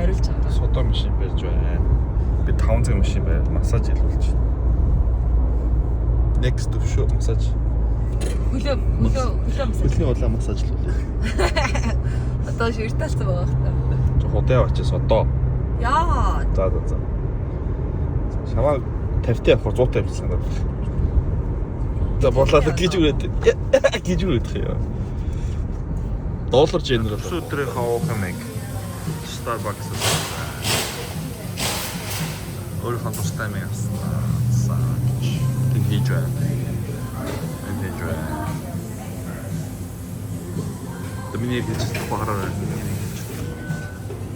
бариулж байгаа. Содо машин барьж байна. Би 5 цаг машин байр массаж илүүлж байна. Next төвшөө массаж. Хөлөө массаж. Хөлний улаан массаж илүүлээ. Одоо ширталцсан байгаа хта. Жоо худаа очиж содо. Яа. За. Шамаа 50-т явах 100-т явж санаад. За болоод гэж үрээд. Гэж үрээд хаяа. Доллар генерал. Өдрийн хавах юм. Starbucks. Өөрийнхөө тустай юм яасан. Тэг хийж байна. Миний хийж багаараа.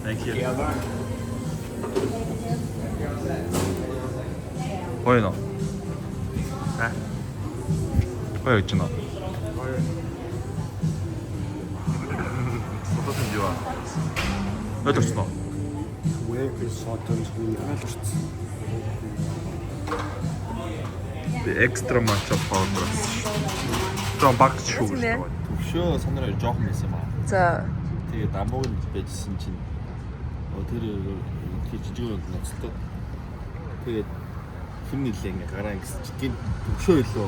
Thank you. Ой нөө. Ой гэж нөө. Фотосын юу аа? Өдөрсөн үү? Үеэр сотонч үйлдэлсэн. The extra much of powder. Жон багц шүү. Төвшөө санаараа жоохон байсан ба. За. Тэгээ дамбууг нь байжсэн чинь тэр жижиг ноцтой. Тэгээд хүн нэлээ ингээ гараа гэсэн чинь төвшөө илүү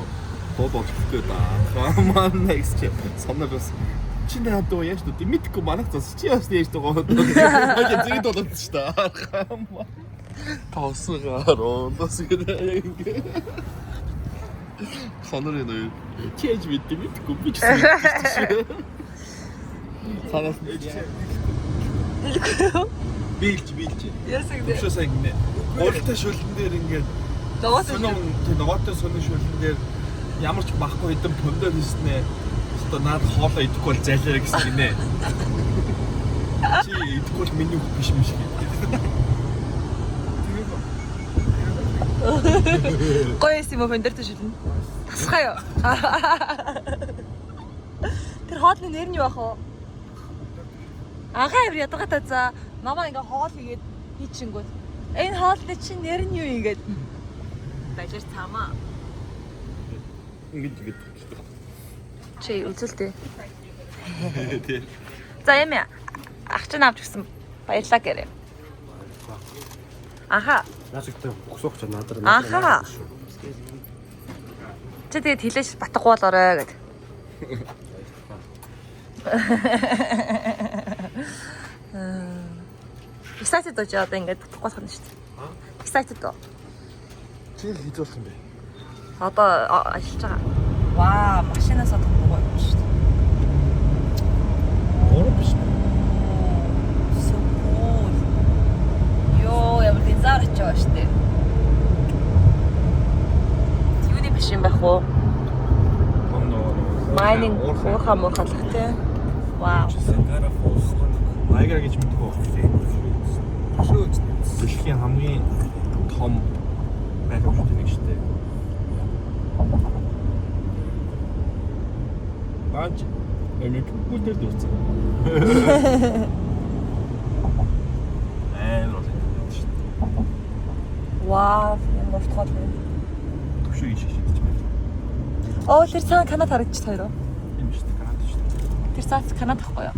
боолж өгөх гээд маань next санаараас чи надад яаж дүү мэдхгүй манайх зас чи яаж яаж дүү яг зэрэг болоод шүү дээ. Таусгароо бас ингээ санаараа нөө чи яаж мэдгүй би ч мэдгүй. Санаас Билж. Ясаг дээ. Төвшөө сайн гинэ. Гурилтай шүлэн дээр ингээд ногоотой соны шүлэн дээр ямар ч бахгүй хэдэн пондоо хийснэ. Одоо наад хоолоо идэхгүй бол зайлаарай гэсэн гинэ. Чи идэхгүй бол миний үг биш гэж. Гоёс юм фондортой шүлэн. Тасхаа юу? Тэр хоолны нэр нь юу ах вэ? Агаа яваа ядгатай за намаа ингээ хоол хийгээд хийчихэнгүүт энэ хоолны чинь нэр нь юу ингээд бажир цаамаа Ингээд чи үзэлтэй. За ямаа ах чинь авч гисэн баярлаа гэрээ. Аха. Яасагтай бөхсөх ч надад Аха. Чи тэгээд хэлээш батггүй болоорой гэд. Excited доо жаа одоо ингээд бодох болох нь шүү дээ. Excited доо. чи хийж болох юм бэ? Одоо ажиллаж байгаа. Ваа, машинаас тоглох юм шүү дээ. Гурав биш. So cool. Йоо, ямар дизайн ч байгаа шүү дээ. Юуны биш юм байх уу? Mining уурхалах тий. Вау. Айгаа гэж мэдгүй байна. Дэлхийн хамгийн том байрууд нэг шүү дээ. Баач энэ бүдэр дурцсан. Вау, энэ мартхол байна. Төвшөө иш шидэж байна. Оо, тэр цаана Канада харагдчих хоёроо. Тийм шүү дээ. Канада шүү дээ. Тэр цаас Канада ахгүй юу?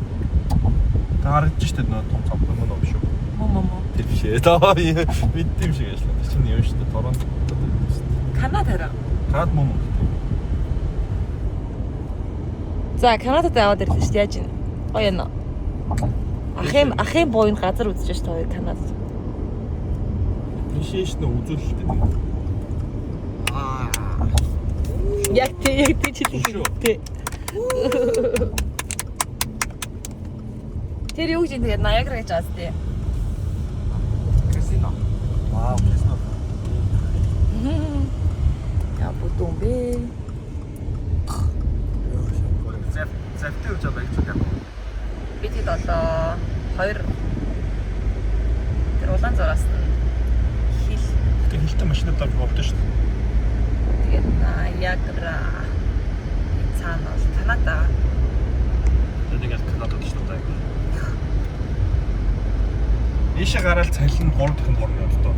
Та харагдаж шүү дээ нөө том цамц мөн ов шүү. Мом. Тэр биш ээ. Таа мэддэм шиг ажиллаа. Тэр чинь юм шүү дээ. Торонто. Канада хараа. Канад мөн. За, Канадад аваад ирлээ шүү дээ. Яаж юм? Гоё юм уу? Ахын буйн газар үзэж ш тоо Канадад. Appreciation үзүүлэлт нэг. Яг тий чилээ. Тэр юу гэж тэгээд Наягра гэж байгаа зү. Казино. Вау, казино. Я потом бэ. Завтай үж байгаа гэж байна. Би тэгэд одоо 2 тэр улаан зураас хил. Тэгээ хилтэй машинад авч болдог шүү дээ. Тэгээд Наягра цаана бол Канада. Тэгээд Канадад шүү дээ. Ийшээ гараад цалин 3 дахин борно явдаа.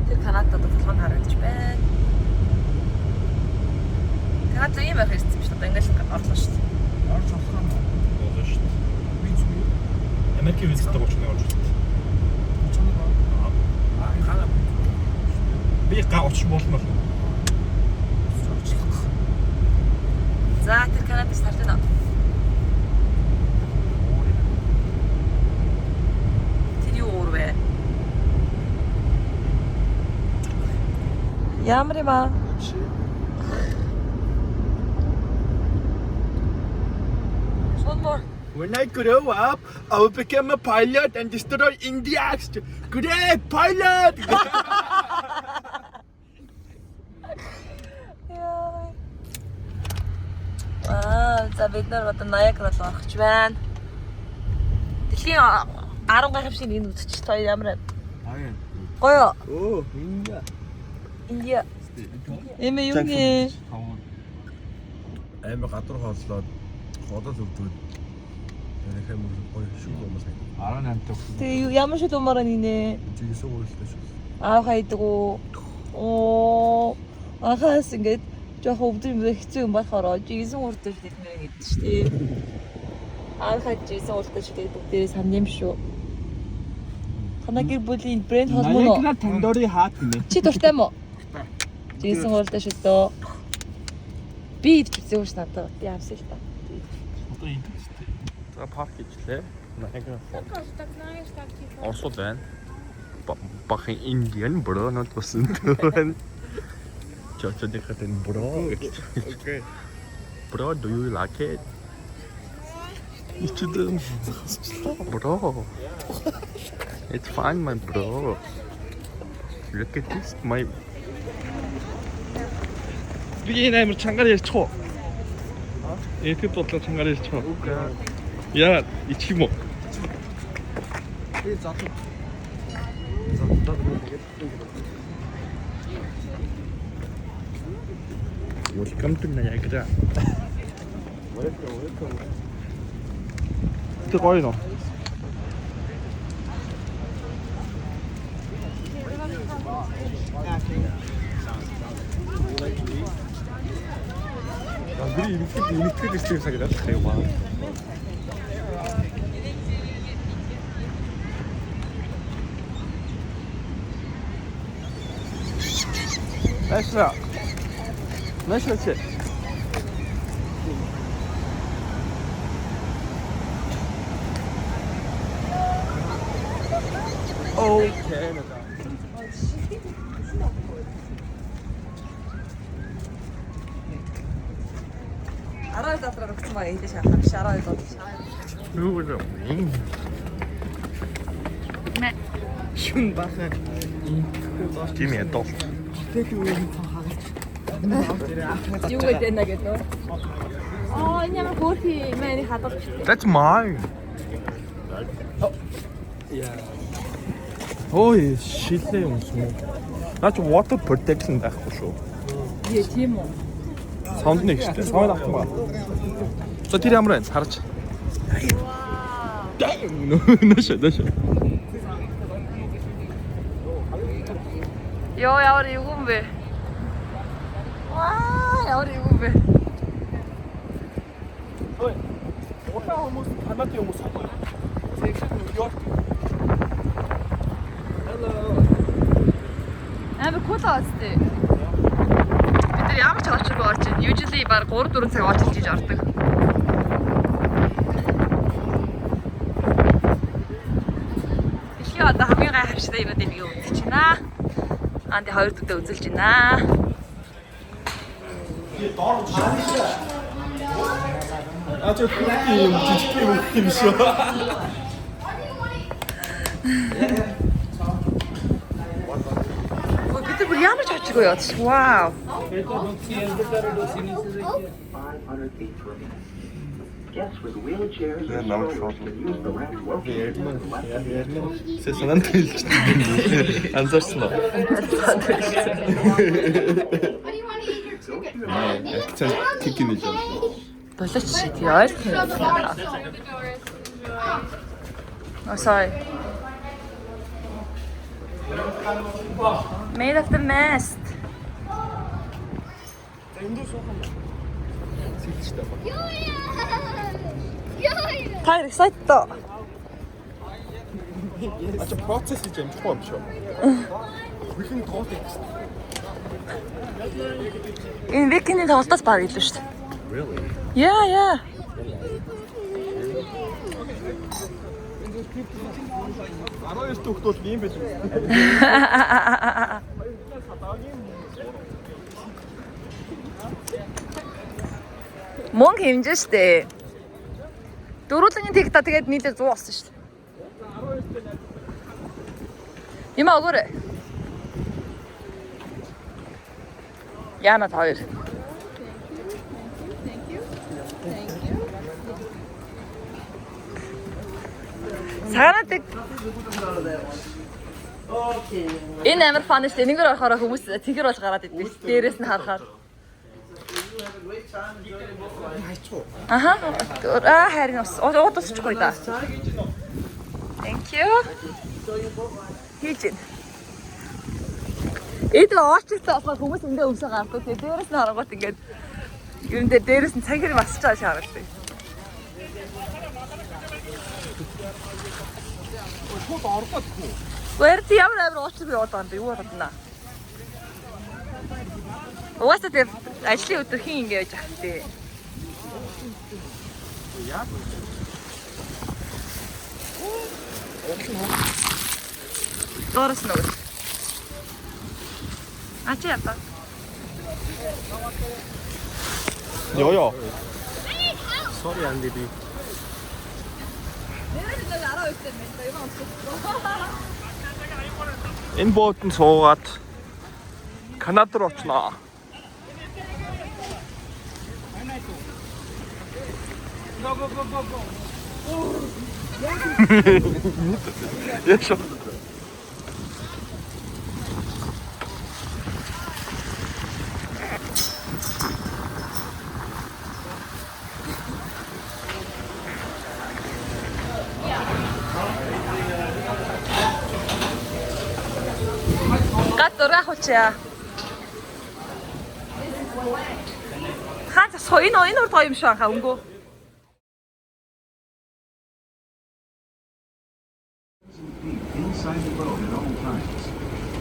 Тэр Канадад толгойн харагдаж байна. Канада ийм байх хэрэгцээ биш одоо ингээл орлоо шүү дээ. Орж болох юм болно шүү Какие вид стокчны орж. Би гавч болно. За тэр Канадаас тарж байна. Тэр юу уур вэ? Ямар юм аа? One more. When I grow up, I will become a pilot and destroy India. Great pilot! За бид нар одоо Ниагара руу орох гэж байна. Дэлхийн 10 гайхамшиг энэ үзчих та ямар гоё. Oh, India. Индия. Эмээ юу нэ? Амар гадуур хооллоод ходол өвдөөд яг юм гоё шүү юм байна. 18 төгс. Тэгээ ямар шиг думаар нэ? Жигсүү үйлдэж шүү. Аа хайдаг уу? Оо. Ахаас ингээд жоохон өвдөр хэцүү юм болохоор жигсэн урдж хэлмээр гэдэг шүү дээ. Аа хаж жигсэн урдж хэлээд бүгдээрээ санд юм шүү. Танаа гэр бүлийн брэнд хоол мөн үү? Тандори хаат гинэ. Чи дуртай мó? Жигсэн урдж шүү дээ. Би идчихсэн үү надад. Би авсан л та. Одоо энэ тест. За парк хийлээ. Ниагара Falls. Оросууд байна. Бахан Indian bro not person. Чача дехатэн bro. Okay. Bro, do you like it? Ичдэн. Bro. It's fine, my bro. Look at this, my. Би энэ амар чангаар ярьж чуу. Эхэд бодлоо чангаар ярьж чуу. Яа, ичих юм уу? Welcome to Niagara. Welcome. Тэ гоё нөө. Гри ирэхэд систем сагадах юм байна. Наша. Наша чи. Okay. Арай задраа өгсөн маа энэ шахах шараа идэх. Юу вэ? Мэ. Шүн бахан. Тимээ дол. Юу гэдэг нэ гэдэг. Энэ ямар хөөрхий мэри хадгалж штэ. That's mine. Ой, шилээ юм шүү. Наач water protection байхгүй шүү. Яа тийм үү? Саунд нэг штэ. Саунд авах юм ба. За тэр ямар байна? Харж. Наша. Йоо ямар юм бэ? Ямар юм бэ? Ой. Уутаа хүмүүс хамаатай хүмүүс авах. Амар кул аастай. Бид нар ямар ч очиж орж ийн. Usually баг 3-4 цаг очиж иж ордог. Дэлхийн одоо хамгийн гайхамшигтай юмнуудыг би үзэж байна. Анди 2 төдөө үзүүлж байна. 아저 크림 뒤집게 먹기 싫어. Бид нар ямар ч очиж гоё. Вау. намайг шоолно. Сэсэнэн хэлж байна. Анзаарсан уу? Акцент тикинэж байна. Болооч чи тий ойлгох юм. Oh sorry. Made of the mist. Та excited тоо. 아주 프로세스 좀 처음 쇼. Бүхэн тоолыг гэсэн. Энэ викиний тоглолтоос баг илүү шүү дээ. Really? Яа. 12 дэх бол ийм байл. Мөнгө хэмжээ шүү дээ. Дөрвөлгийн тикта тэгээд нийлээ 100 болсон шүү дээ. Има өгөөрэй. Яна хоёр. Саранатыг энэ амар фан шүү дээ. Нэгэр орохоор хүмүүс тэгэр бол гараад идэв. Дээрээс нь харахаар. Аха. Харин ус. Удасчихгүй да. Thank you. Хийжин. Эдгээр оочтой болохоор хүмүүс эндээ өмсө гардаг. Тэгээ дээрээс нь харангуут ингээд юм дээр дээрээс нь цаг хэрэг масч байгаа шаардаг. Шууд оргоодгүй. Гэрт ямар оочтой яваад байгаа юм бэ? Юу бодно? Угаасаа тэр ажлын өдөр хин ингэ яж ах тий. Яа. Доорс нөгөө. Ачи япа. Ёё. Sorry Andy. Энэ боотон суугаад Канад руу очноо. Яшо. Гадуур ахуучаа. Хаач соёно энэ урд гоё юм шиг анхаа өнгөө. Inside the boat at all times.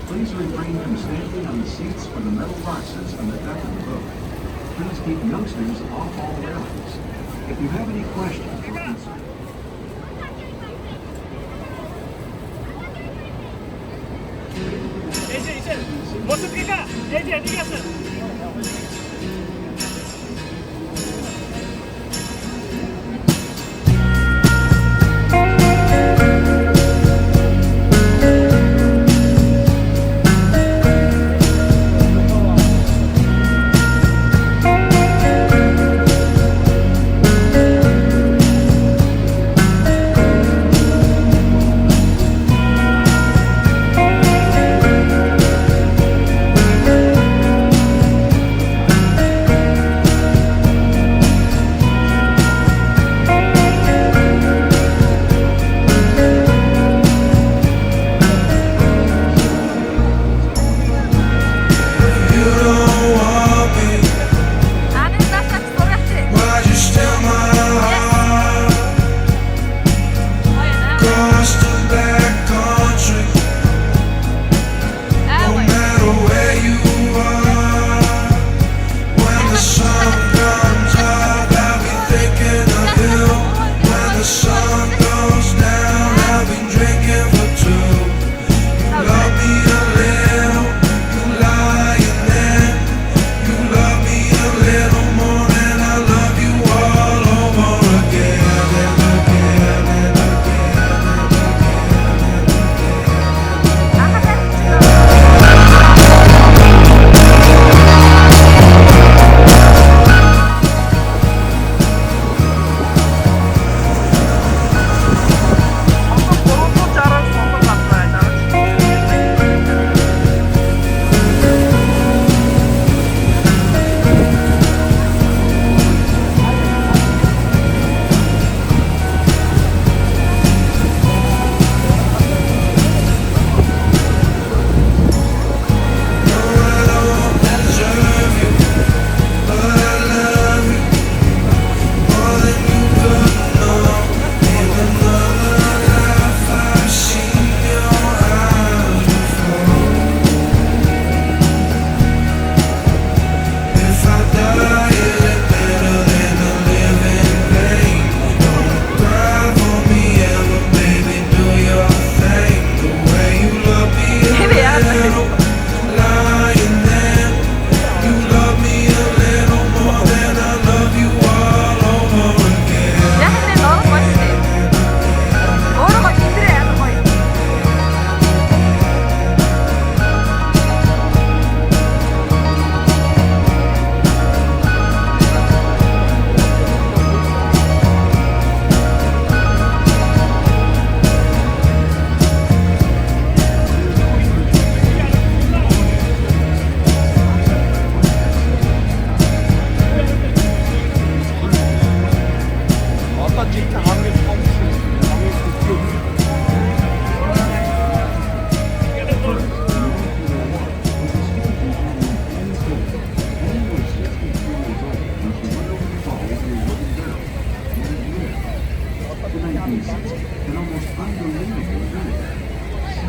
Please refrain from standing on the seats or the metal boxes on the deck of the boat. Please keep youngsters off all railings. If you have any questions or concerns,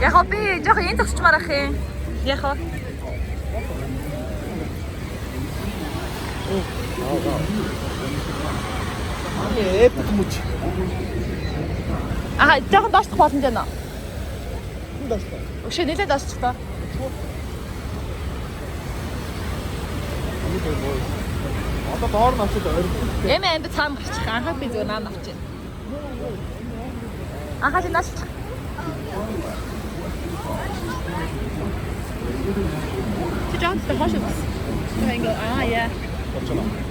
Яг би жоох энэ төгсчмаар ах юм. Яг аа. Эпик муч. Аа, жоохон доошлох боломж байна. Хүн доошлоо. Өшөө нэлээд доошлох тоо. Одоо доор нь очоод ойр. Эмээ амд цаам гарчих. Анхаа би зүгээр наам авчих. Анхаа чи нааш. Чи жаад хашиж бас. Тэнгэр яа.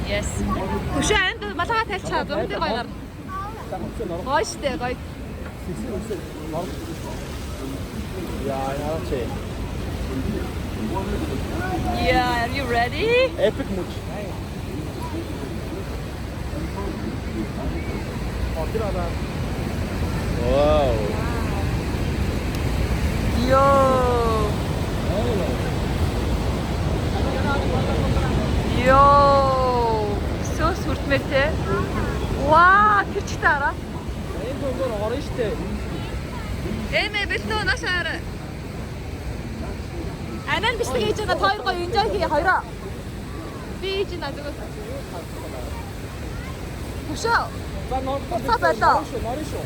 Yes. Өшөө амд малгаа тайлчаад өндөр гоё гар. Гоё штэ гоё. Яа, Yeah, are you ready? Epic муч. Wow. Yo. Yo. Сөс хүртмээр те. Ваа, тэр ч таараа. Энэ зөндөр орно штэ. Эмээ бэлтөө нашаар. Анан биш гэж байна. Хоёр гоё enjoy хий хоёроо. Би ийж на зүгээр. Хөшөө. За нор. Та байлаа. Норын шүү.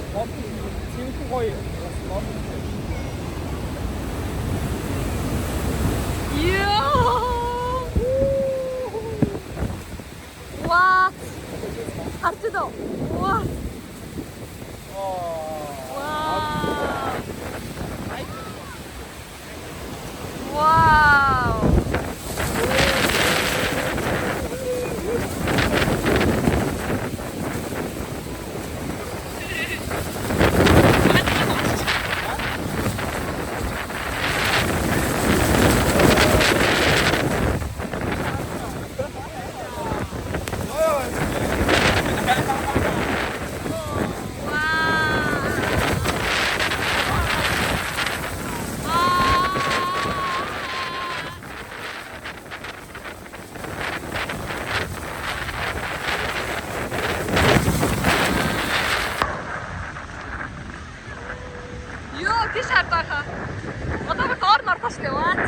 Цэвхэн гоё. Йоо. What? Хартидо. What? Wow. Юу тийш хардааха. Одоо бүр доор нортоо штэ what?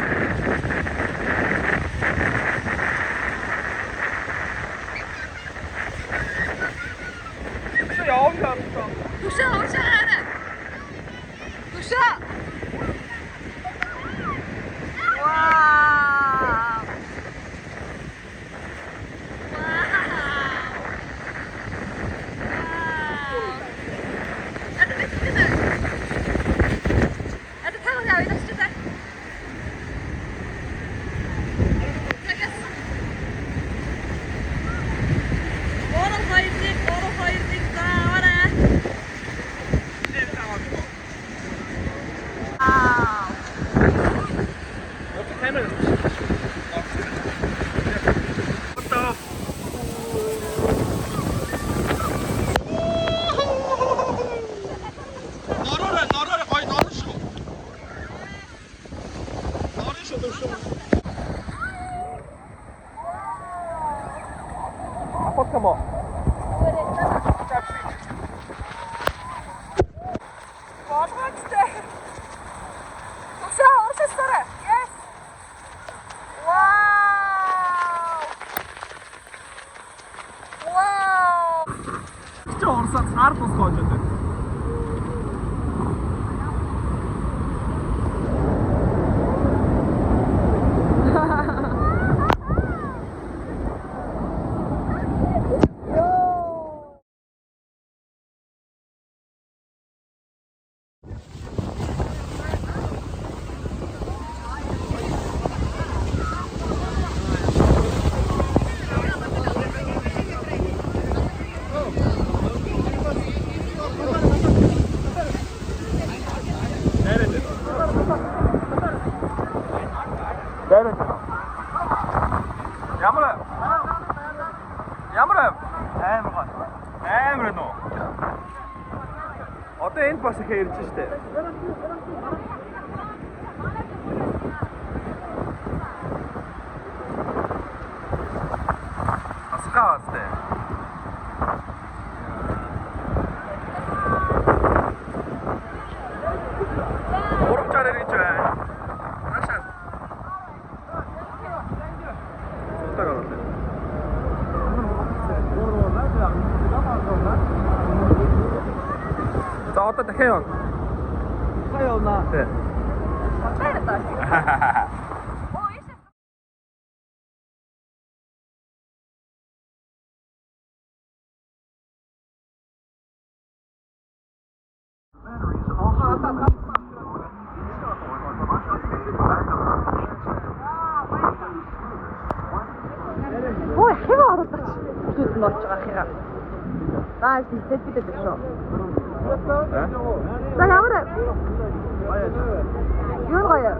Чи яав яах. Түшээ хараа. Түшээ. Вау. Нороо гоё норно шүү. Норын шүү дэв шүү. Апотамо. Болгоцтой. Түшээ урсасараа. Yes. Wow. Wow. Чи орсаа цаар бус гоожод. Одоо энэ бас их ярьж штэ. Асгаастай. Урагчаар ирж байна. Ашаа. За одоо дахиад явна. Дахиад явна. Тий. Ой, хэвээ оруулаач. Түлхүүл нь орж байгаа хэрэг. Наа хэлээд бид дээ шүү. За ямар юу гоё.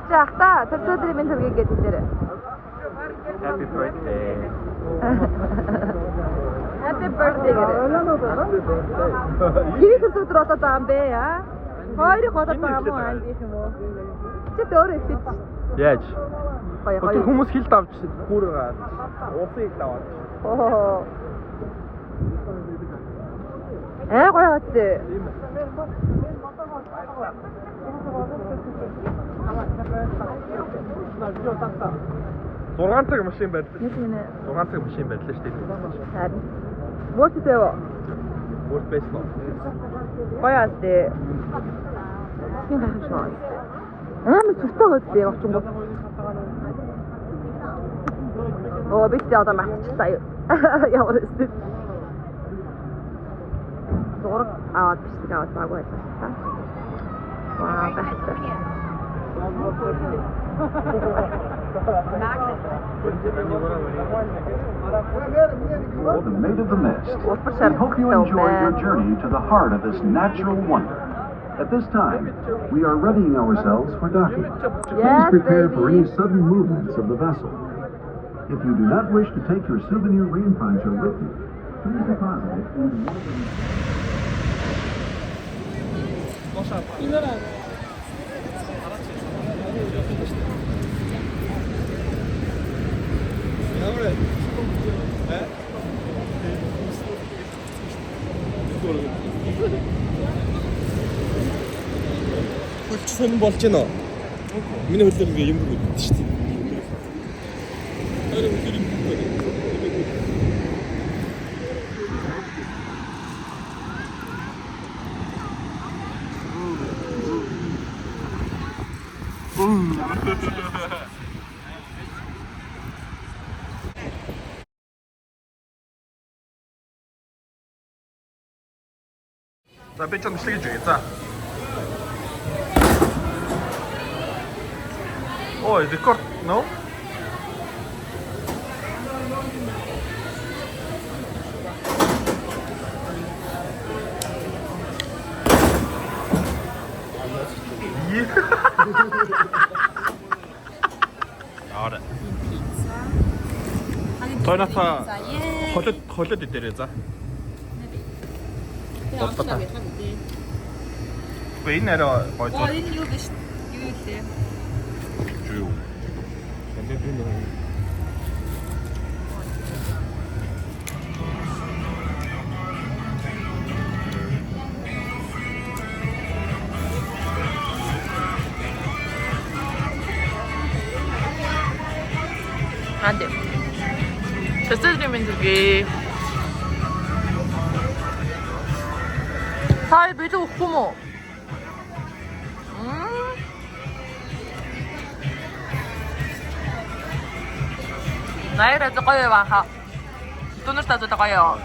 Жахта тэр өдрийн минь төргийг гэдэг дээрээ. Happy birthday. Happy birthday гэрээ. Хийх өдөр болоод байгаа юм бэ яа? Хоёрыг болоод байгаа юм уу аа гэх юм уу? Чи өөрөө ихтэй. Яаж? Гоё Тэр гоё. хүмүүс хилд авч бүр уусыг даваад. Оо. Гоё үстэй. Зургаан цаг машин байрлаа. Юу юм бэ? 6 цаг машин байрлаа шүү дээ. Харин. What is it? Бүр байсан уу? Гоё үстэй. Син байх шүү. Сүртэй үстэй очингууд. Оо бид одоо мартчихлаа юу. Ямар үстэй. Зураг аваад бичиг аваад байгуу байлаа. Ваа бахтай. The Maid of the Mist. We hope you enjoy your journey to the heart of this natural wonder. At this time, we are readying ourselves for docking. Please prepare for any sudden movements of the vessel. If you do not wish to take your souvenir rain poncho with you, please deposit it in one of the... Хөлч сонирн болж байна уу? Миний хөлөөр ингээ юм бүгд шүү дээ. Арай хөлөөр юм бүгд. За би ч онцлог гэж үгүй. За. Ой, рекорд, no? Яа. Тойната холод идэрээ за. Тоттоо. Вэ энэ арай гоё. Энэ юу биш. Юу илээ. Юу. Энд би нөө. 안돼. 됐으면 되게. 사이 매주 고모. 나이를 저거에 와서 돈을 따져 저거요.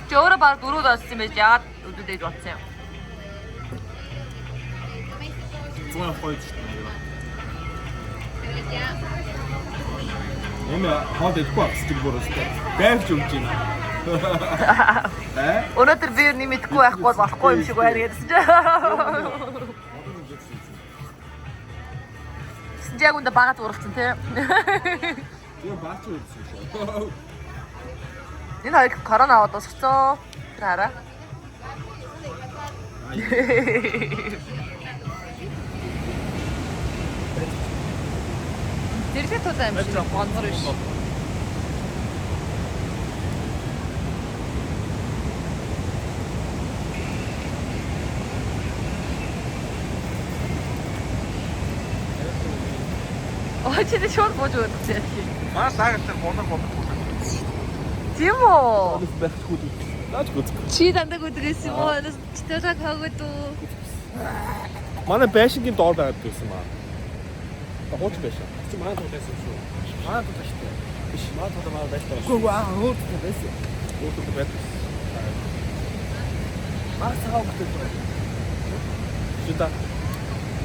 저를 봐 누르다시면 야 우드데 좋았어요. Зугаа гоё ч юм. Энэ хаад ихгүй ахчих бүрөөстэй. Байвч өмж юм. Өнөөдөр би нэмэдгүй байхгүй болохгүй юм шиг байна гэсэн чинь. 진짜 근데 바가 졸업진 태. 이거 마트 있어. 얘나 이렇게 갈아 나왔다 진짜. 그래 알아? 이렇게 터지면 안 버리시. 진짜 시원 뭐 좋아 진짜. Манай саагтай болон. Тийм үү? байх хүүд. Наач гүт. Чи дандаа өдрөөс юм уу? Читэрэг хаагад уу? Манай байшингийн доор байгаад байсан маа. Хууч байшин. Чи манай тул байсан шүү. Манай тул шүү. Биш манай тул манай байсан. Гүү хууч байсан. Хууч байсан. Маа цагаан хөтөл байна.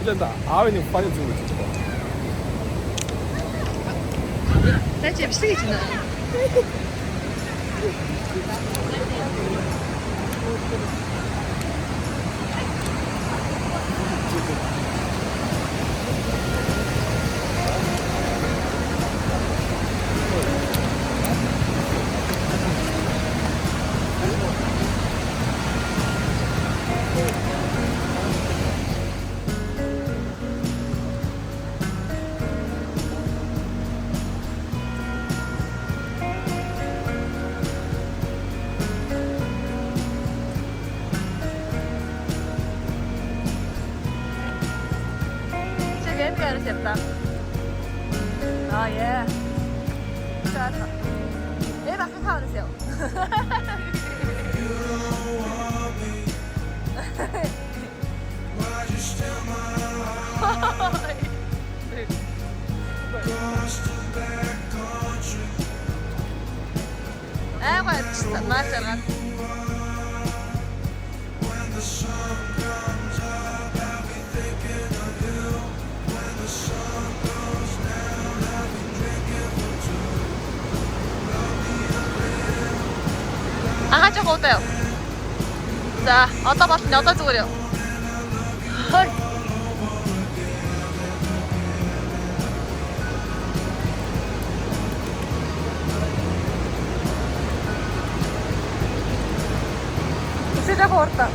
Жида аавын файл зүйл гэж байна. 나 지금 시기지나. 됐다. 아 예. 잘했다. 얘 밖에 가주세요. 아이고 진짜 맞잖아. 아가씨가 어때요? 자, 어디다 봤더니 어디다 죽으려? 진짜 걸었다.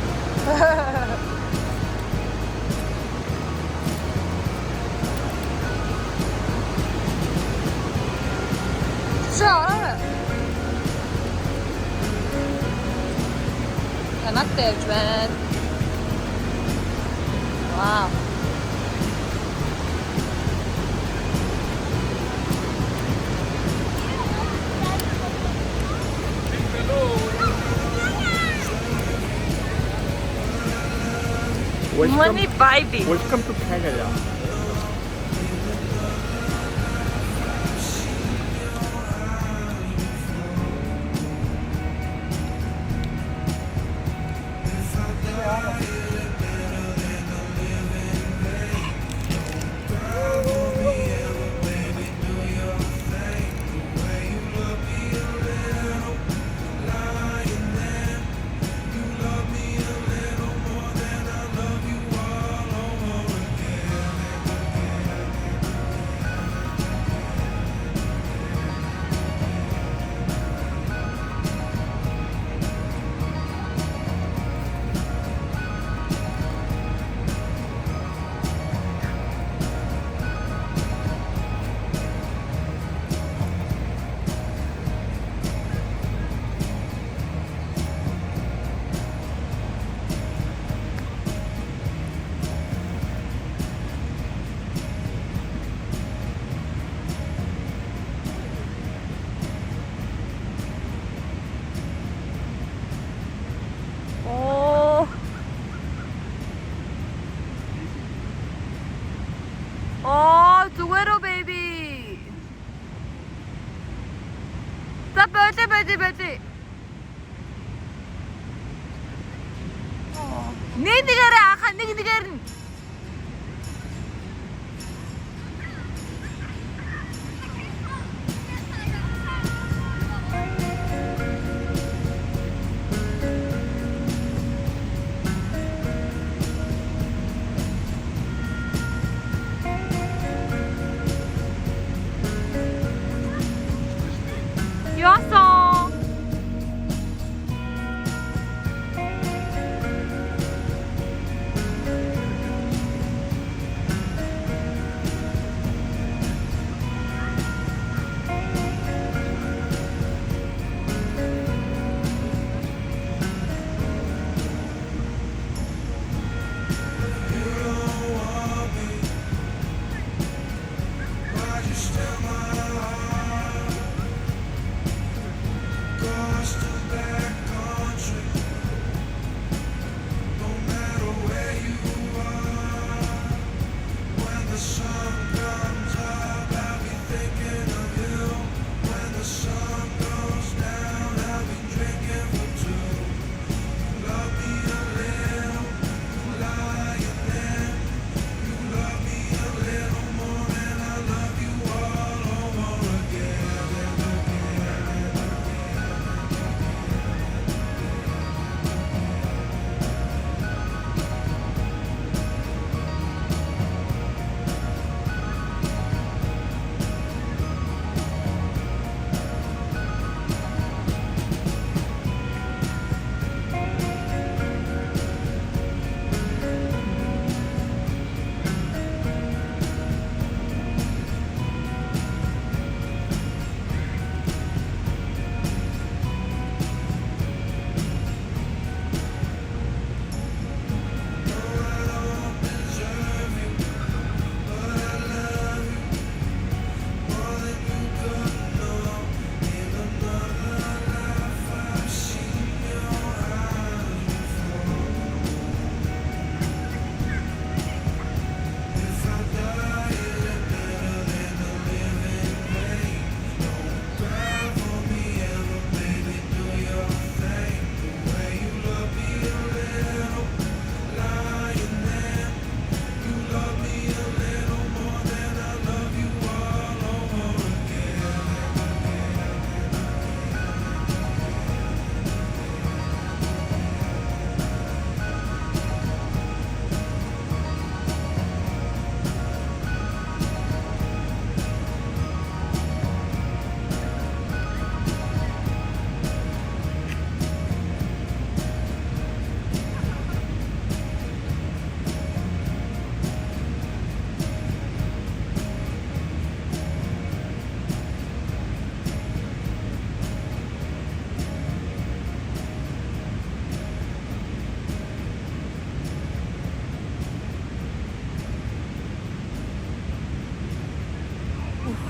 진짜 잘 맞대, 주변. 와우. Money baby. Welcome to Canada. Duero baby. Stop birthday. Ne digara akan ne digarin.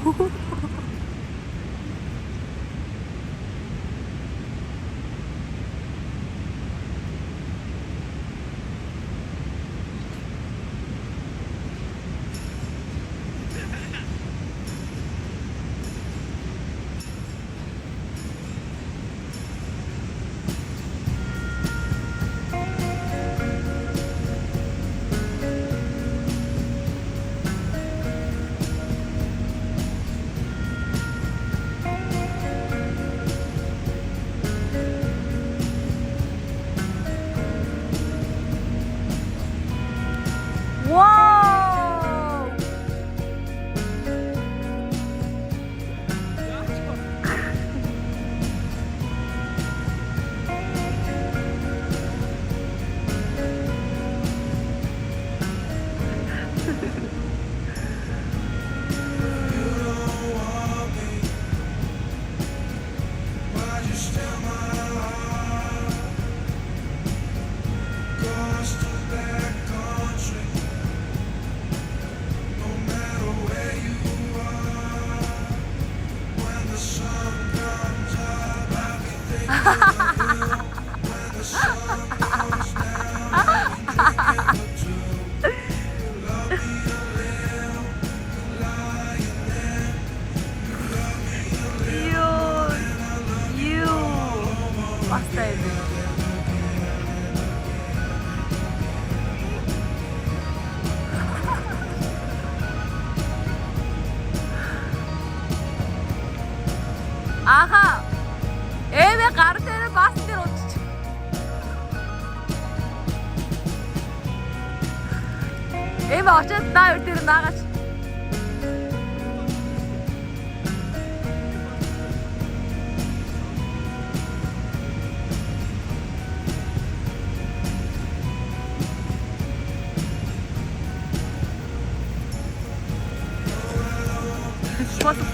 와우! You basta edin. Aha! Eve kartını bastır o çiçek. Eve açın daha örterim daha kaç. Basıp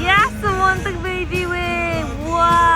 yes, mantap baby way. Wow.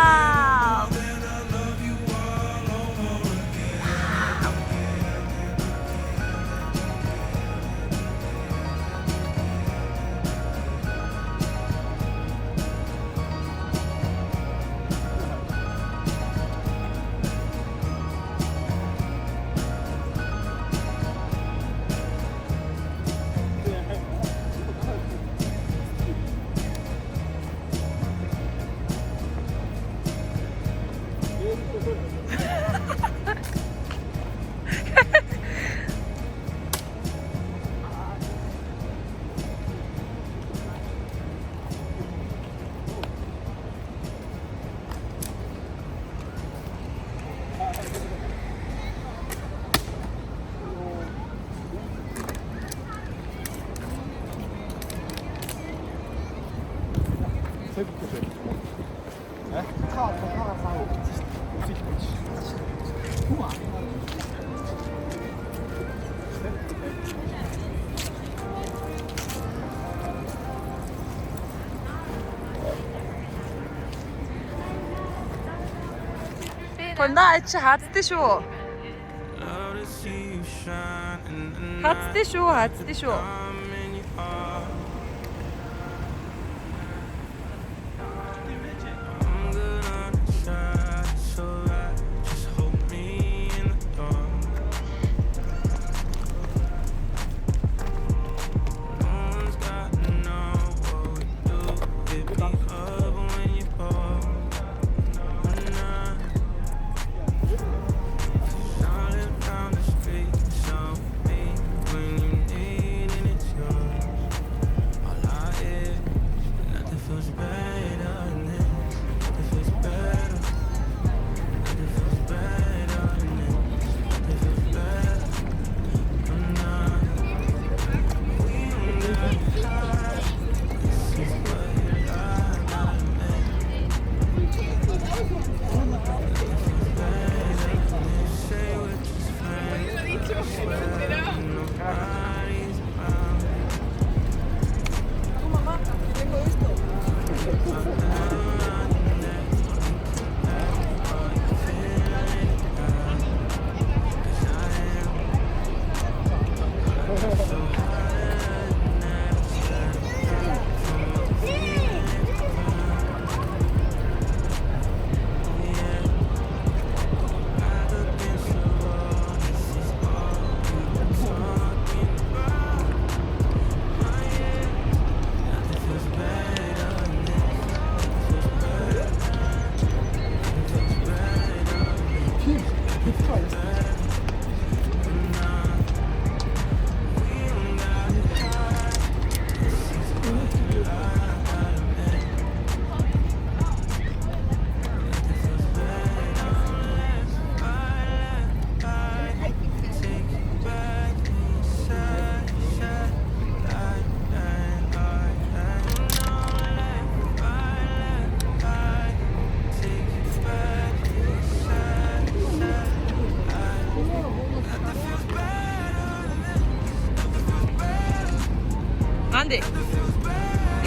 Honda açı hattı şu. Hattı şu, hattı şu.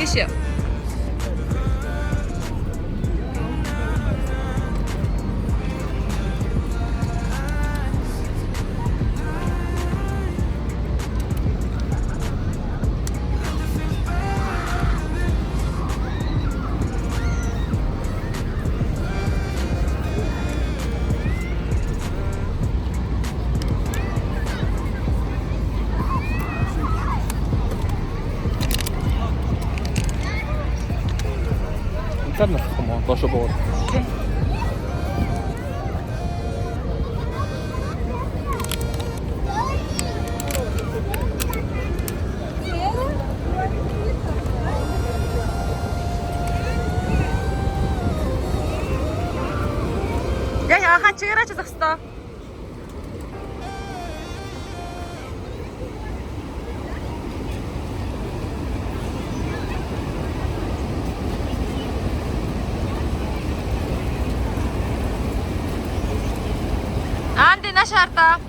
Ишээ. Царнах юм уу? Доош боо. Яг ахаа чигээрээ ч зах хэвээр. Анди на шаарда.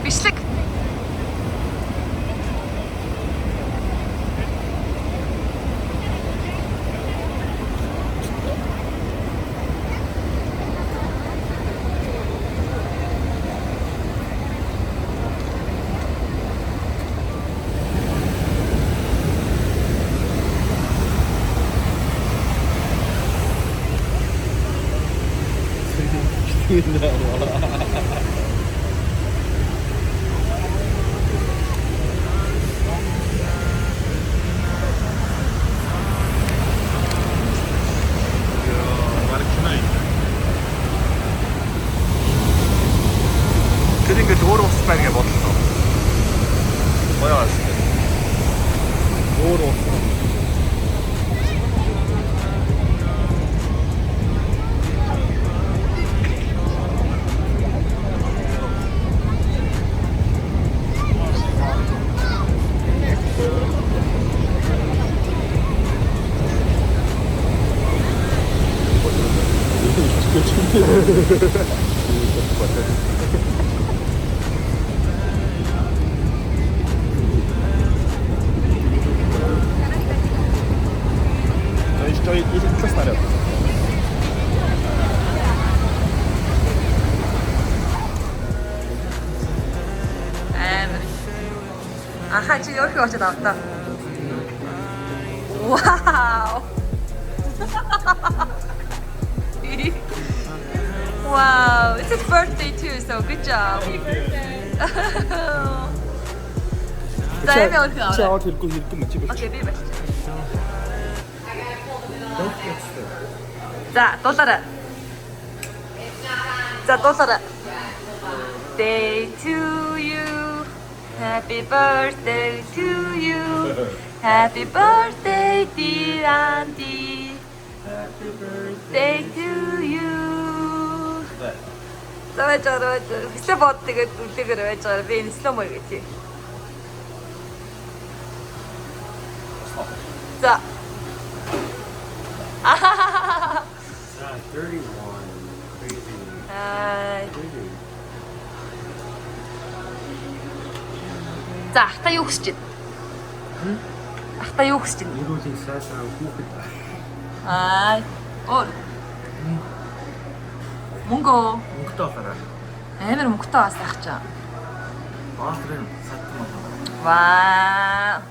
Бишлэг. Тэр ингээд өөр ус байна гэж бодлоо. Гоё ус. Өөр ус. Что если что снаряд? Ахаа чи юу хийж авах та? Wow. Wow, it's his birthday too, so good job. За яа мөн хаа. Чаавал хэрэггүй мачи биш. Окей, би бач. За, доллар. За, доллар. Day to you. Happy birthday to you. Happy birthday, dear Auntie. Happy birthday to you. За байж байгаа. Хэсэг бод тэгээд үлээгээр байж байгаа. Би энэ сломо гэж. За. 31. Crazy. За, ахта юу хүсэж байна? Ахта юу хүсэж байна? Ирүүлэх сайхан хүүхэд. Оо. Мөнгө. Мөнгөтэй гараа. Амар мөнгөтэй бас ах чаа. Баатрын сатмаа. Ваа.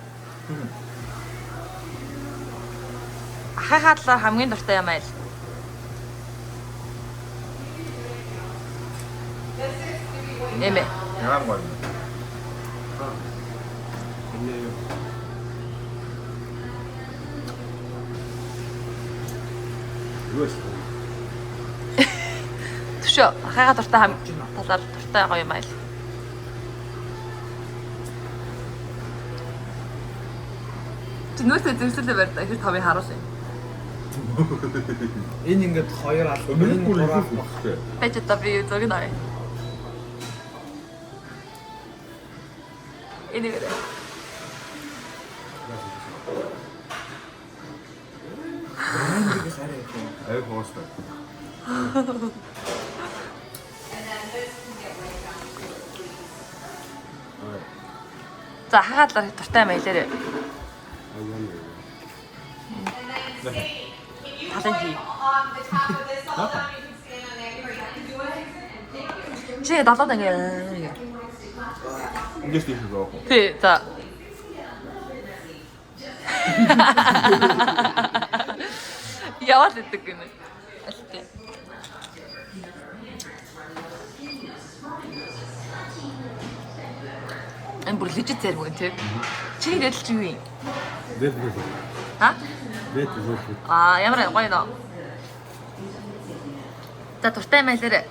Ахаа талаар хамгийн дуртай юм айл. Эмэ. Яагаад гоё. Энэ юус. Төшөө ахаа дуртай талаар дуртай гоё юм айл. Чинөөсөө зөвсөлөө барьдаг ихэр тавыг харуулсан. Энэ ингээд хоёр аль. Энэ гурав багтай. Байж одоо би зөвг наа. Энэ гэрэ. Ай хоостой. За хагаалаа дуртай мэлээрээ. Талын хий. Чи далаад ингээ. Ингэж тийш байгаа. Тий, за. Яваад идэх юм. Алтай. Эн бүр лежит зэрэг юм тий. Чиний дэдэл чи юу юм? Бэт. Ха? Бэт. Аа, ямар гоё нөө. За дуртай мэлээр.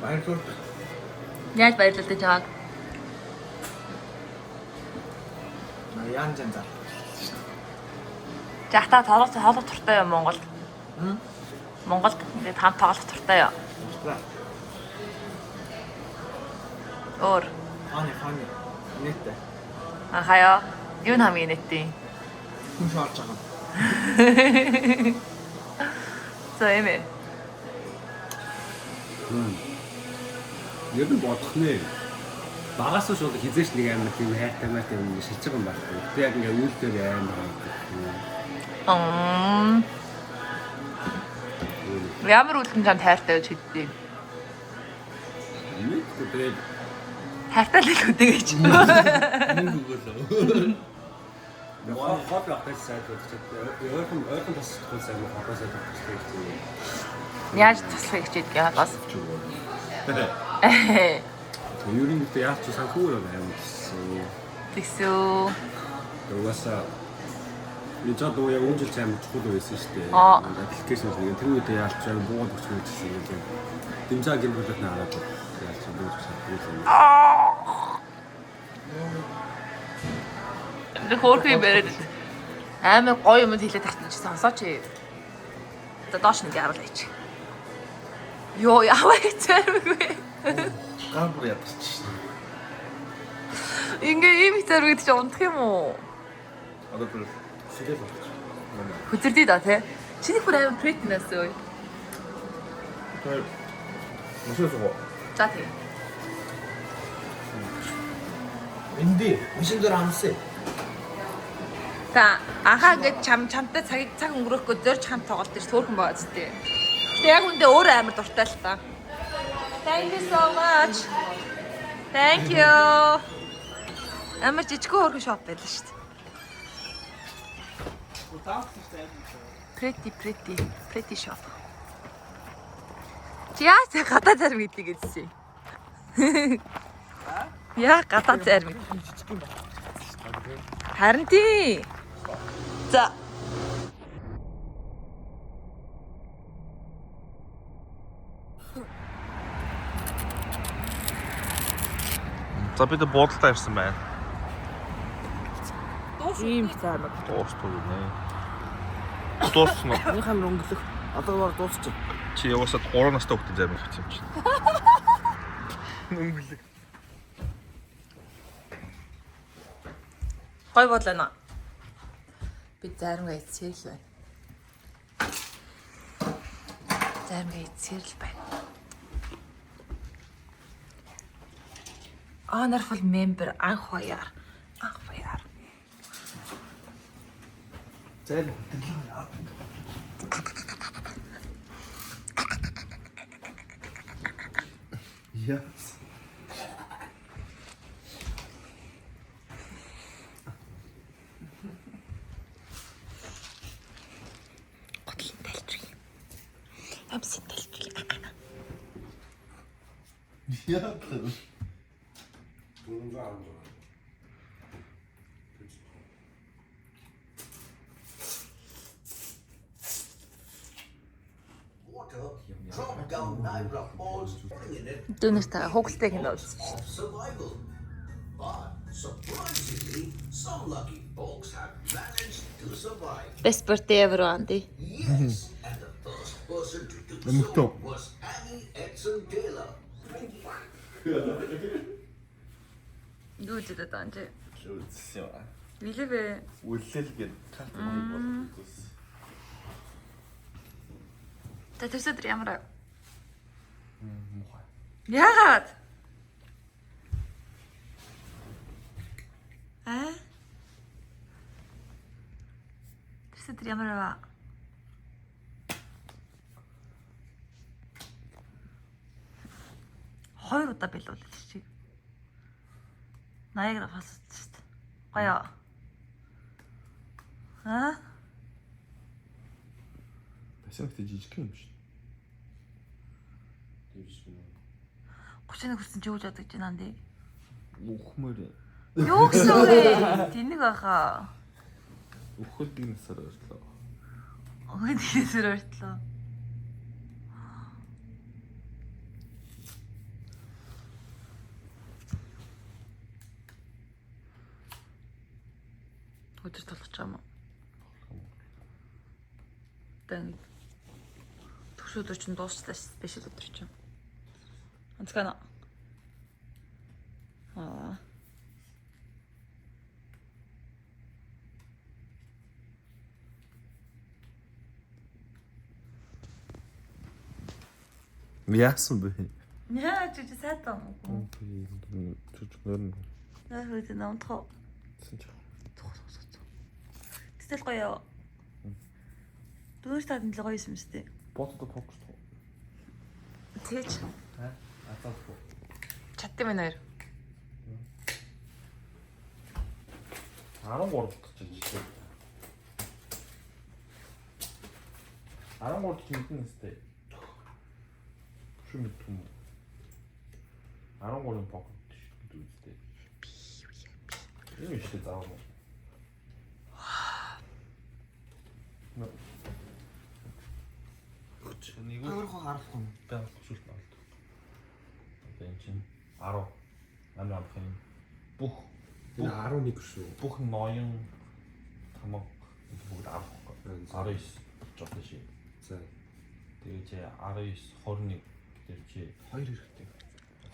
Баярлалаа. Яаж баярлалтай чааг? Янзан зар. Жахта тоглох туртай юм Монголд. Монголд ингээд хамт тоглох туртай юу? Өөр. Фаны. Нэттэй. Хаяа. Юу хамгийн нэттэй? Хүн шаарч байгаа. За эмээ. Ер нь бодох нэ. Багаас нь шууд хизээш нэг амар тийм хайртай маятай юм шилж байгаа юм байна. Гэтэ яг ингээ үйлдэл амар Ямар үлдэн чам хайртай гэж хэлдэг. Тэгээд Хайртай л үдэг гэж. мөнгө өгөөлөө. Хот ахтай сайд болчиход ойрхон бас сайн хатаа сайд болчихлоо гэх юм. Яаж туслахыг хичээдэг хагас. Ер нь ихтэй яаж ч санхүү амар гэсэн. Тэгсүү. Угаасаа энэ ч одоо яг үнжил чам чухал байсан шүү дээ. Аппликейшн нэг тэр үед яаж ч буугаад өгч байсан юм. Дэмжаа гинбэлт наараад яаж ч бууж чадсан. Нэг хөөрхий бариад амар гоё юм хэлээд тахсан чи сонсооч. За доош нэг харуулъя чи. Йоо яваа хэцэрвгүй. Гамбар ядчих. Ингээ ийм хэцэрвэд чи унтах юм уу? Одоо бүр Сэтэл болчих. Хүзэрдий да тий. Чиний бүр амар претнэс өө. тэр мөсөөсөө За тий. Энди машин дээр амсаа. За ахаа ингээд чамтай цаг өнгөрөхгүй зөрж хамт тоглолт гэж төөрхөн байгаа зү тий. Гэтэ яг үндэ өөр амар дуртай л та. Thank you so much. Thank you. Амар жижиг хөөрхөн шоп байлаа шүү дээ. Pretty shop. Яа тэ гадаа зарим гэдэг гэсэн. Яа гадаа зарим. Харин тий. За. За бид буудалтай ирсэн байна. Ийм цаамаг. Дуустгүй нэ. Дуусна. Нэг хам өнгөлөх. Одоо баар дуусчих. Чи яваасаа 3 настай хүүхдийн зам ирэх юм чинь. Өнгөлөг. Гой бодлоо. Би заримгаа эцсэрэл байна. Заримгаа эцсэрэл байна. Honorable member анх баяр. Зээл. Я. Готлын тайлбар. Амсын тайлбар. Я. Drop down Niagara Falls, bringing it Дүүнээс та хугалтайг нь үзсэн. of survival. But surprisingly, some lucky folks have managed to survive. Best birthday ever Andy. Yes, and the first person to do so was Annie Edson Taylor. Юу гэдэг вэ Анди? Үзсэн юм. Билээ. Үлээл гээд карт мөн болчихсон. Та төсөдөр ямар аа? Яагаад? Тэр ямар вэ? Хоёр удаа билүүлсэн чи. Наягра фасч шүү дээ. Гоё. Басингтэй жижиг юм шүү. Тэгж гэнэ. 31 хүрсэн чи юу ч бодож байна нэ. Үхмээр. Юу гэсэн үг вэ? Тэнэг баха. Үхэл би насаар өртлөө. Өөд хийсээр өртлөө. Өдөр толгоч юм уу? Тэн төсөөдөр чинь дуусчлаа спешиал өдөр чинь. Анцгана. Яасан бэ? Яа чи сайтай юм уу? Чүчгээр нь. Яа хөөд намтах. Тэтэл гоё. Дөрөв таад нь л гоё юм шүү дээ. Ботод фокус. Тэгэж Атаахгүй. чадсан байна хоёр. 13 дахь жижиг. 13 ч мэднэ өстэй. Шүм мэдгүй юм. 13-ын покет гэдэг үстэй. Энэ ихтэй заавал. Нэг Өөрөөхөө харахгүй юм. байн хөшөлт байна. Одоо энэ чинь 10 амрахын бүх Энэ 11 шүү. бүх ноён тамаг бүгд 10 19 жоо шээ. За. Тэгээ чи 19 21 тэр чи 2 хэрэгтэй.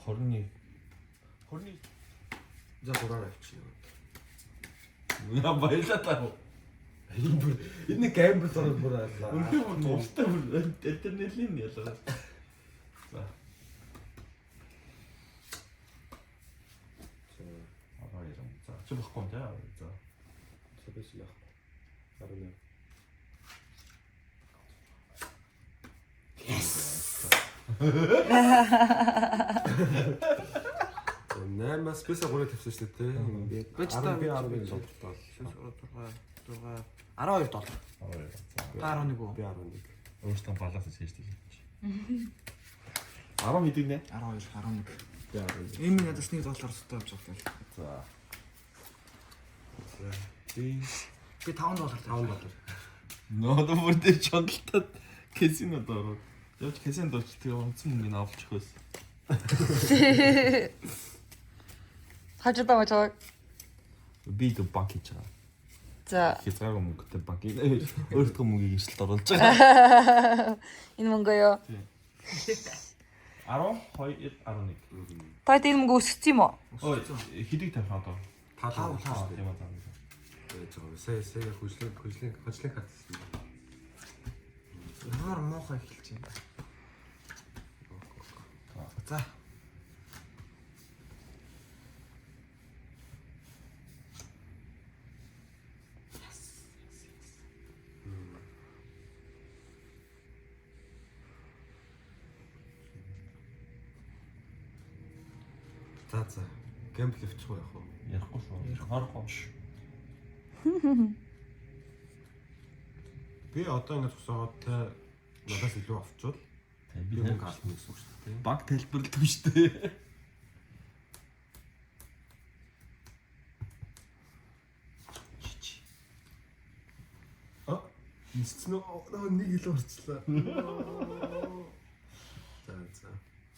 21 За 3-аар авчихъя. яа баялаа таа. Энэ геймбл ороод бүр алаа. Үнэхээр бүр дуртай бүр интернетийн ялгаа. За. Аа яа. За чи баггүй юм даа. За. Сэбэс яах. Арна. Наймаас бис 3 тавьсан шүү дээ. Ингээд Бич та би 11 сонголтоо. 12 доллар. Та 11 үү? Би 11. Өөртөө балаас хийж тийм. 10 хэдийг нэ? 12, 11. Би 11. Энэ ядас 1 доллар өстой авч байгаа. За. Би 5 доллар 5 доллар. Ноод бүр дээр чонгалтад казинод ороод. Явж казинд очиж тэгээ онцон мөнгөний авч өгөөс. Хажуудаа очоо. Би дэ банк хийж байгаа. За. Хязгааргүй мөнгөтэй банк. Өөртөө мөнгөийг эрсдэлд оруулж байгаа. Энэ мөнгө юу? 12 11. Та энэ мөнгө өссөн юм уу? Ой, хэдийг тавих одоо? 5 Тийм аа. Сая хөжлөн хатсан. Ямар муухай эхэлж байна. За. За. Геймплей авчих уу яах вэ? Ярихгүй шүү. Харахгүй. Би одоо ингэ зогсоогоод те надаас илүү авчвал Тийм би би мөнгө авах гэсэн үг шүү дээ. банк тайлбарлалт биш үү? Нисцэн нөө нэг илүү орчлаа. За.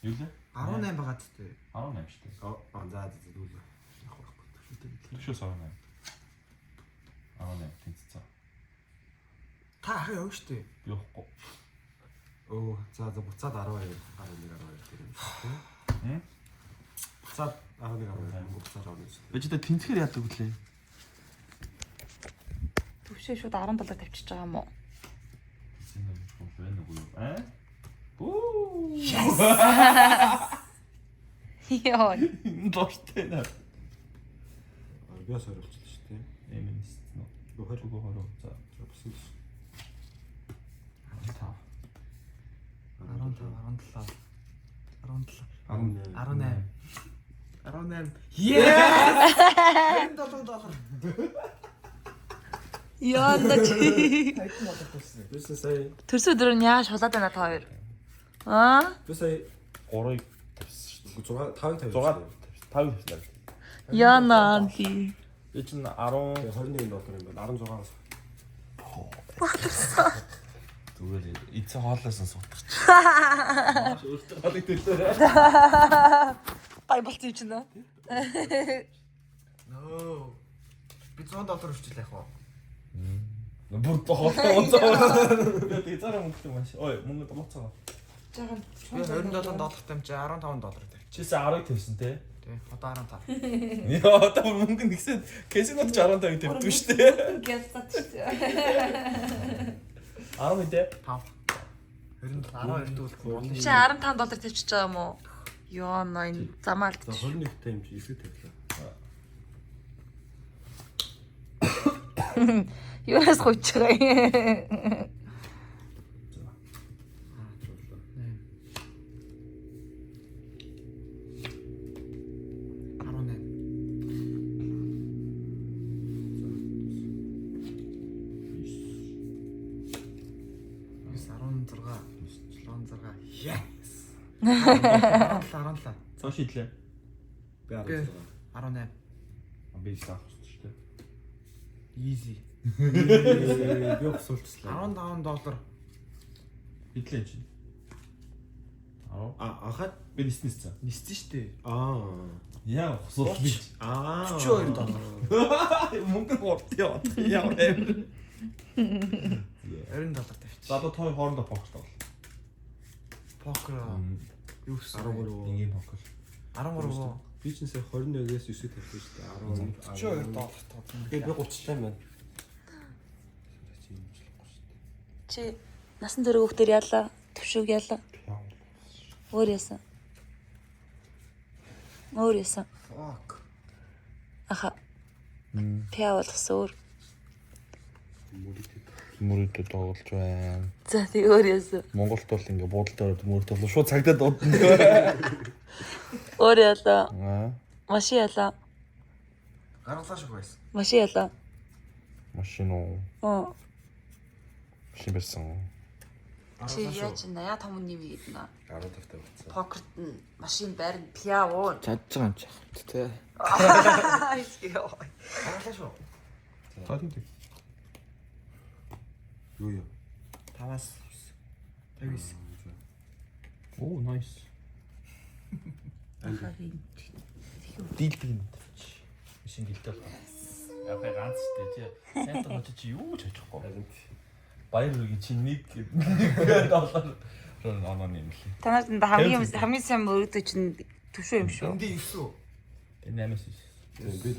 Юу лээ? 18 байгаа ч тийм. 18 шүү дээ. За дүүлээ. Төшөө сарна. 18 тэнцээ. Та хаа явна шүү дээ. Би явахгүй. За буцаад 12 тэр юм шүү дээ. Буцаад 11 буцаад 11. Өчигдөө тэнцэхээр яадаг үлээ? Төвшөө шууд 10 доллар тавьчихж байгаа юм уу? Энэ нь байна уу юу? Оо. Яа. Дортой наа. Би Яас оруулчихлаа шүү дээ. Эмэс. Юу 20 20. За. бас л 15. 18. Yes! $27. Яна чи. Хайсан болов төссөн. Юусэн сая. Төрс өдөр нь яаш шулаад байна та хоёр. Аа? Би сая 3-ыг тавьсан шүү 6 5 дээ. 50. 5 тавьсан. Яна анти. Би чинь 10 21 доллар юм байна. 16-аас. зүгээр эцэг хоолоос нь суудах чи. Өөртөө хоолыг төлөөрэй. Бай болчих юм чинь нөө. Нөө. Би $100 өчл яах вэ? Бүр хоолтой онцоо. Би зарам мөнгөтэй маш. Ой, мөнгө болцоо. Жаахан Би $27 тамч $15 тавь. Чисээ 10-ыг тавьсан те. Тий. Одоо 15. Яа, одоо мөнгө нэгсэн кэсинод 65 тавьдаг шүү дээ. гялцаад шүү. 10 мэдээ. 5. 12 дүүлэх болно Чи шүү. $15 тавьчих байгаа юм уу? Яна энэ замаар. За 21 тайм чи эсэг тавьлаа. Юунаас гуйчих вэ? Yes. 17. Цоо шийдлээ. Би Би 16. 18. Би саах шүү дээ. Easy. Би өсөлтслээ. $15. Бидлээ чи. 10. Анхаад Би ниснэс цаа. Ниссэн штэ. Яа, хосол би. $42. Мөнгө горт яа. Ямар амир. $20 тавьчих. За одоо тоо хоорондоо покер. Покер. Юу гэсэн? 13. Ингийн покер. 13. Би ч сая 21-ээс 9 тавьсан шүү дээ. $42 Би 38 байна. Чи насан турш хүүхдэр яалаа? Төвшөг яалаа? Өөр яасан? Өөр яасан? Fuck. Аха. Пиа болгосон өөр. Мөрөдө тоглож байна. За тий өөр яасан? Монголд бол ингээ буудалд ороод мөрөдө тоглож шууд цагдаад дуудана. Өөр яалаа? Аа. Машин яалаа? Гаргалаа шиг байсан. Машин яалаа? Машин уу? Оо. Машин байсан. Чи яаж наяа том нэмий гэдэг нэ? 15 тавьсан. Покерт нь машин байрны пиа уу? Чадж байгаа юм чи. Тэ. Гаргалаа шүү. За тийм. Юу юу. 5-аас 59. Оо, nice. Ахагийн. Дийлбэг юм. Машин гэлтэй байна. Яг ганц штэ чи. Сайн тоо чи юу ч хийхгүй. Харин Баяр үргийн чи нэг $1 оноо юм лээ. Танаас хамгийн сайн мөрөгдөж чинь төвшөө юм шүү. Энд 9 үү? Энэ 8-аас. би